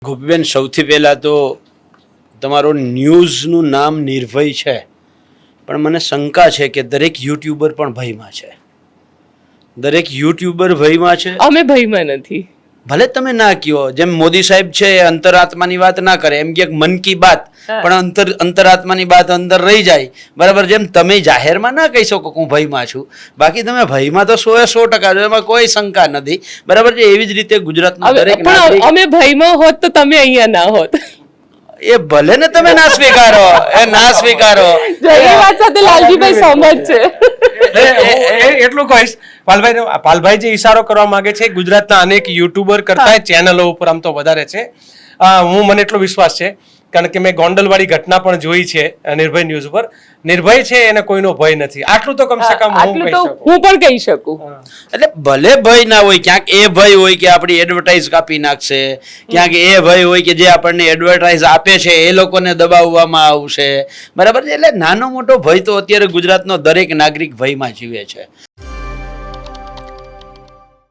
ગોપીબેન, સૌથી પહેલાં તો તમારો ન્યૂઝનું નામ નિર્ભય છે, પણ મને શંકા છે કે દરેક યુટ્યુબર પણ ભયમાં છે. દરેક યુટ્યુબર ભયમાં છે. અમે ભયમાં નથી. ભલે તમે ના કહો, જેમ મોદી સાહેબ છે એ અંતરાત્માની વાત ના કરે, એમ કે મન કી બાત, પણ અંતરાત્માની વાત અંદર રહી જાય. બરાબર, જેમ તમે જાહેરમાં ના કહી શકો હું ભયમાં છું, બાકી તમે ભયમાં તો 100% છો, એમાં કોઈ શંકા નથી. બરાબર છે. એવી જ રીતે ગુજરાતના દરેક નાગરિક, અમે ભયમાં હોત તો તમે અહીંયા ના હોત. એ ભલે ને તમે ના સ્વીકારો, એ ના સ્વીકારો. એ વાત સાથે લાલજીભાઈ સહમત છે. એટલું કહીશ, પાલભાઈ જે ઈશારો કરવા માંગે છે, ગુજરાતના અનેક યુટ્યુબર કરતા ચેનલો ઉપર આમ તો વધારે છે. મને એટલો વિશ્વાસ છે, કારણ કે મેં ગોંડલવાળી ઘટના પણ જોઈ છે નિર્ભય ન્યૂઝ ઉપર. નિર્ભય છે એને કોઈનો ભય નથી, આટલું તો કમસે કમ હું કહી શકું. હું પણ કહી શકું. એટલે ભલે ભય ના હોય, ક્યાંક એ ભય હોય કે આપણી એડવર્ટાઇઝ કાપી નાખશે, ક્યાંક એ ભય હોય કે જે આપણને એડવર્ટાઇઝ આપે છે એ લોકોને દબાવવામાં આવશે. બરાબર છે. એટલે નાનો મોટો ભય તો અત્યારે ગુજરાતનો દરેક નાગરિક ભયમાં જીવે છે.